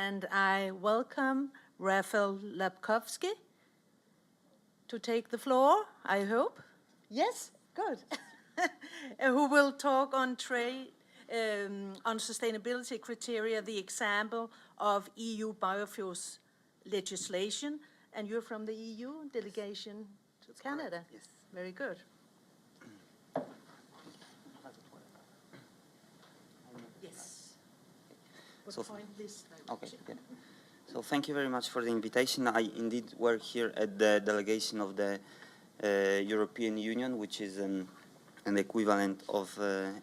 and I welcome Rafal Lapkowski to take the floor, I hope. Yes, good. Who will talk on trade, on sustainability criteria, the example of EU biofuels legislation. And you're from the EU delegation to That's Canada. correct, yes. Very good. Yes. So, point this okay, good. So thank you very much for the invitation. I indeed work here at the delegation of the European Union, which is an equivalent of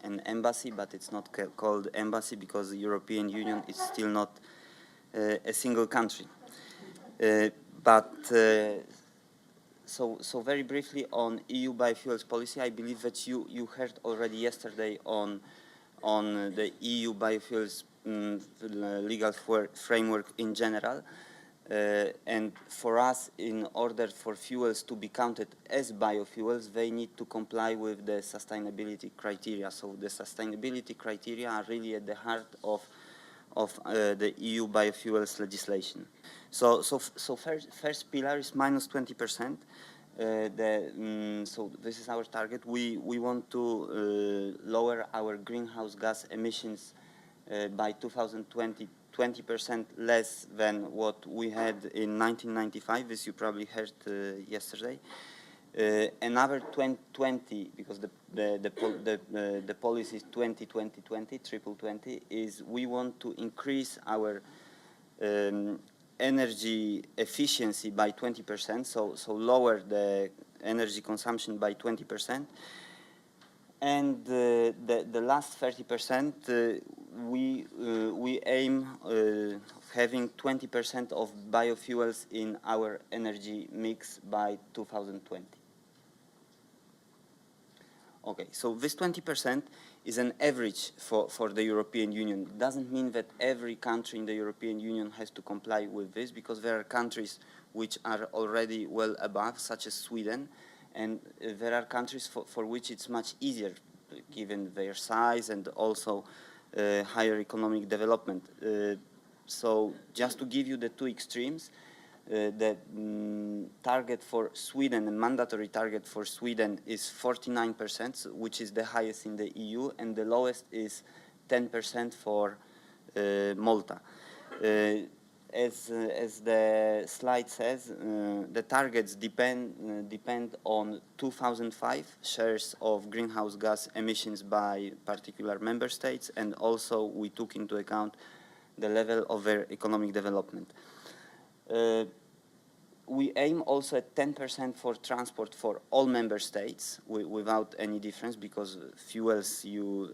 an embassy, but it's not called embassy because the European Union is still not a single country. So very briefly on EU biofuels policy, I believe that you heard already yesterday on the EU biofuels legal framework in general. And for us, in order for fuels to be counted as biofuels, they need to comply with the sustainability criteria. So the sustainability criteria are really at the heart of the EU biofuels legislation. So first pillar is minus 20%. So this is our target. We want to lower our greenhouse gas emissions by 2020, 20% less than what we had in 1995, as you probably heard yesterday. Another 20, because the policy is 20-20-20, triple 20, is we want to increase our energy efficiency by 20%, so lower the energy consumption by 20%. And the last 30%, we aim having 20% of biofuels in our energy mix by 2020. Okay, so this 20% is an average for the European Union. It doesn't mean that every country in the European Union has to comply with this, because there are countries which are already well above, such as Sweden, and there are countries for which it's much easier, given their size and also higher economic development. So just to give you the two extremes, the target for Sweden, the mandatory target for Sweden is 49%, which is the highest in the EU, and the lowest is 10% for Malta. As the slide says, the targets depend on 2005 shares of greenhouse gas emissions by particular member states, and also we took into account the level of their economic development. We aim also at 10% for transport for all member states without any difference, because fuels,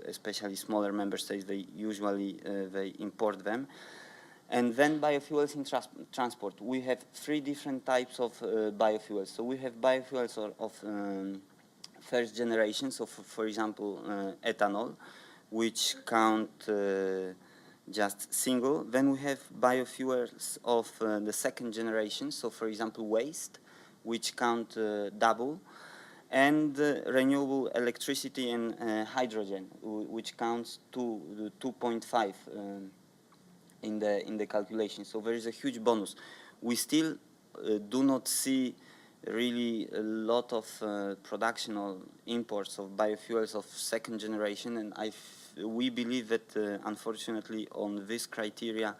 especially smaller member states, they usually they import them. And then biofuels in transport. We have three different types of biofuels. So we have biofuels of first generation, so for example ethanol, which count just single. Then we have biofuels of the second generation, so for example waste, which count double, and renewable electricity and hydrogen, which counts 2.5 in the calculation. So there is a huge bonus. We still do not see really a lot of production or imports of biofuels of second generation, and we believe that unfortunately on this criteria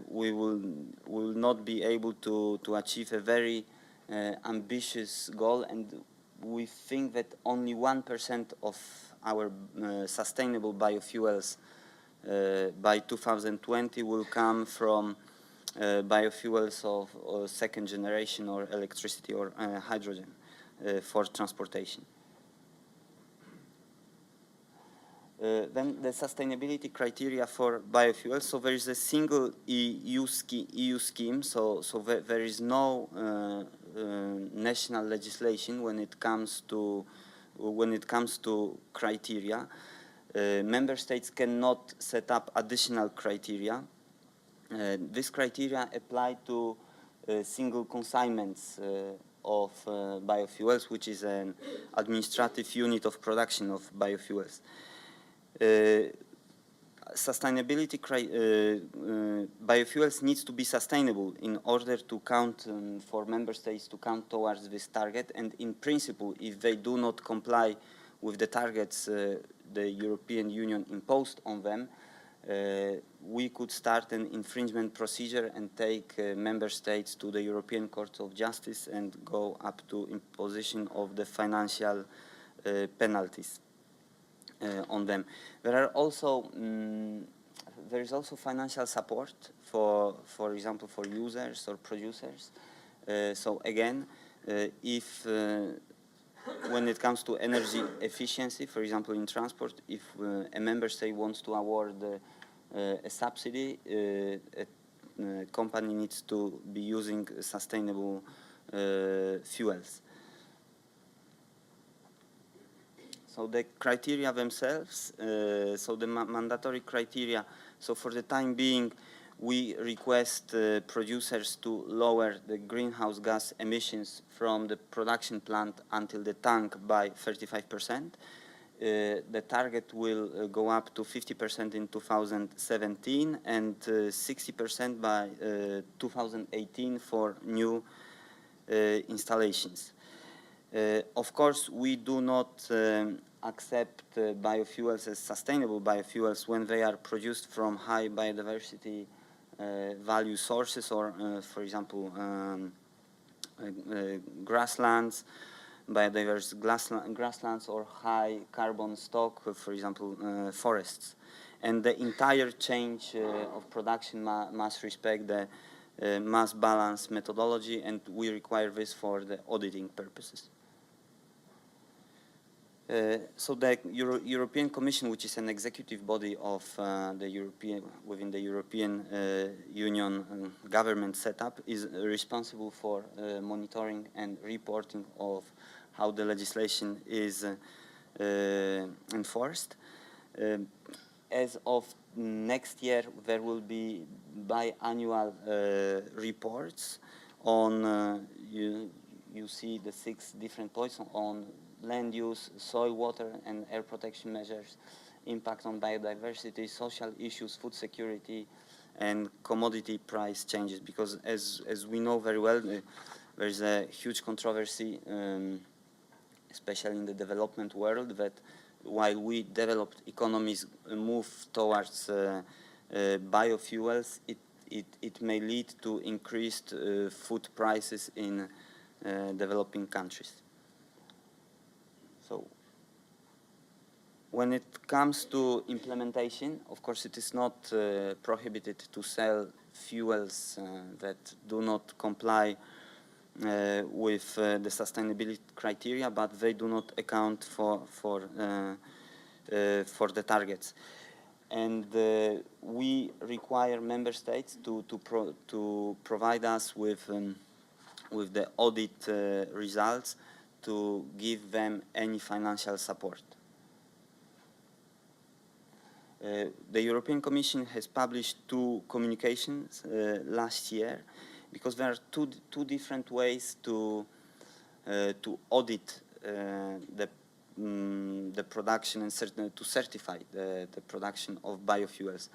we will not be able to achieve a very ambitious goal, and we think that only 1% of our sustainable biofuels by 2020 will come from biofuels of second generation, or electricity, or hydrogen for transportation. Then the sustainability criteria for biofuels. So there is a single EU scheme. So there is no national legislation when it comes to criteria. Member states cannot set up additional criteria. This criteria apply to single consignments of biofuels, which is an administrative unit of production of biofuels. sustainability biofuels needs to be sustainable in order to count for member states to count towards this target, and in principle if they do not comply with the targets the European Union imposed on them, we could start an infringement procedure and take member states to the European Court of Justice and go up to imposition of the financial penalties on them. There is also financial support for example, for users or producers. So again, if when it comes to energy efficiency, for example, in transport, if a member state wants to award a subsidy, a company needs to be using sustainable fuels. So the criteria themselves, so the mandatory criteria, so for the time being, we request producers to lower the greenhouse gas emissions from the production plant until the tank by 35%. The target will go up to 50% in 2017 and 60% by 2018 for new installations. Of course, we do not accept biofuels as sustainable biofuels when they are produced from high biodiversity value sources, or for example grasslands, biodiverse grasslands, or high carbon stock, for example forests. And the entire change of production must respect the mass balance methodology, and we require this for the auditing purposes. So the European Commission, which is an executive body of within the European Union government setup, is responsible for monitoring and reporting of how the legislation is enforced. As of next year, there will be biannual reports on, you see the 6 different points on land use, soil, water and air protection measures, impact on biodiversity, social issues, food security, and commodity price changes. Because as we know very well, there's a huge controversy, especially in the development world, that while we developed economies move towards biofuels, it may lead to increased food prices in developing countries. So when it comes to implementation, of course it is not prohibited to sell fuels that do not comply with the sustainability criteria, but they do not account for the targets. And we require member states to provide us with the audit results, to give them any financial support. The European Commission has published 2 communications last year, because there are two different ways to audit the production and to certify the production of biofuels.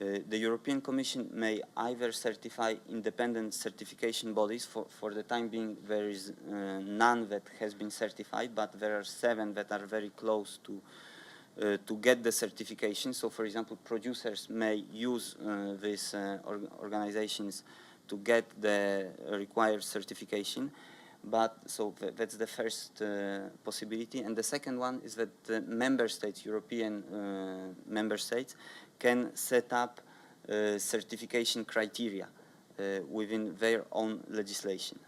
The European Commission may either certify independent certification bodies. For the time being, there is none that has been certified, but there are 7 that are very close to get the certification. So, for example, producers may use these organizations to get the required certification. But so that's the first possibility. And the second one is that the member states, European member states, can set up certification criteria within their own legislation.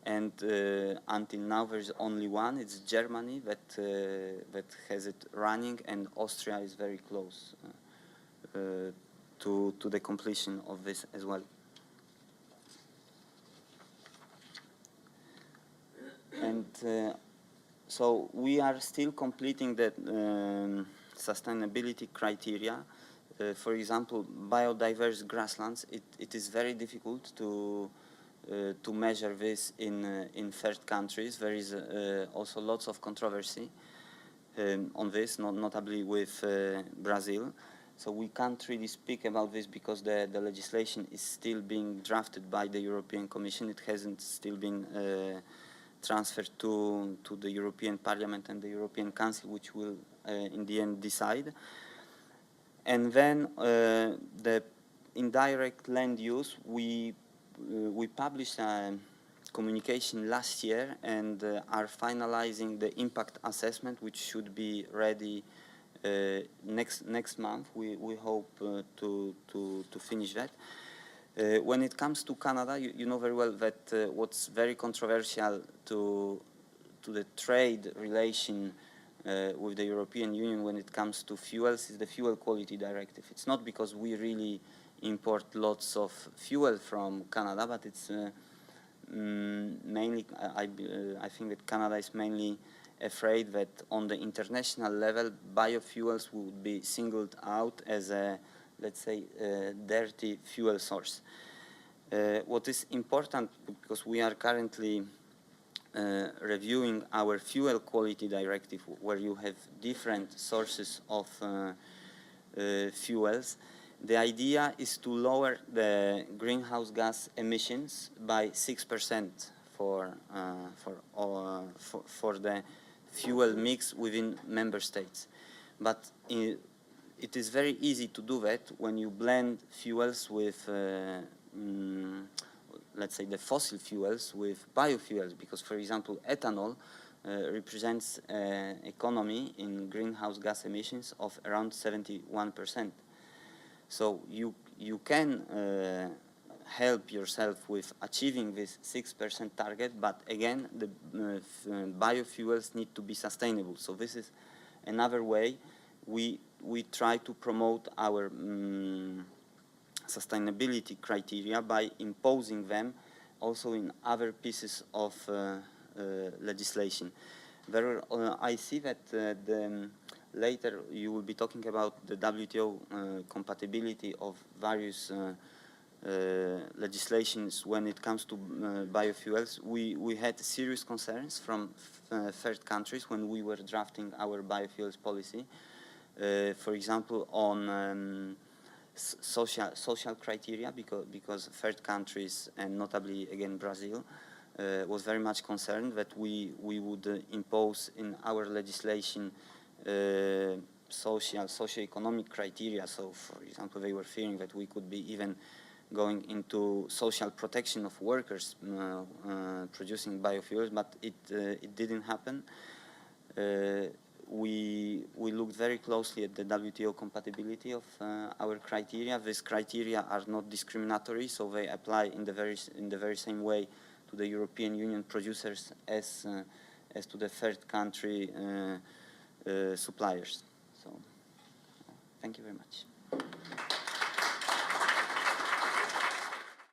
And until now there's only one, it's Germany that has it running, and Austria is very close to the completion of this as well. And so we are still completing the sustainability criteria. For example, biodiverse grasslands, it is very difficult to measure this in third countries. There is also lots of controversy. on this, notably with Brazil. So we can't really speak about this because the legislation is still being drafted by the European Commission. It hasn't still been transferred to the European Parliament and the European Council, which will in the end decide. And then the indirect land use, we published a communication last year and are finalizing the impact assessment, which should be ready next month. We hope to finish that. When it comes to Canada, you know very well that what's very controversial to the trade relation with the European Union when it comes to fuels is the Fuel Quality Directive. It's not because we really import lots of fuel from Canada, but it's mainly, I think that Canada is mainly afraid that on the international level, biofuels would be singled out as a, let's say, dirty fuel source. What is important, because we are currently reviewing our Fuel Quality Directive, where you have different sources of fuels, the idea is to lower the greenhouse gas emissions by 6% for the fuel mix within member states. But it is very easy to do that when you blend fuels with, let's say, the fossil fuels with biofuels, because, for example, ethanol represents an economy in greenhouse gas emissions of around 71%. So you can help yourself with achieving this 6% target, but again, the biofuels need to be sustainable. So this is another way we try to promote our sustainability criteria by imposing them also in other pieces of legislation. I see that later you will be talking about the WTO compatibility of various legislations when it comes to biofuels. We had serious concerns from third countries when we were drafting our biofuels policy. For example, on social criteria, because third countries, and notably again Brazil, was very much concerned that we would impose in our legislation socio-economic criteria. So, for example, they were fearing that we could be even going into social protection of workers producing biofuels, but it didn't happen. We looked very closely at the WTO compatibility of our criteria. These criteria are not discriminatory, so they apply in the very same way to the European Union producers as to the third country suppliers. So, thank you very much.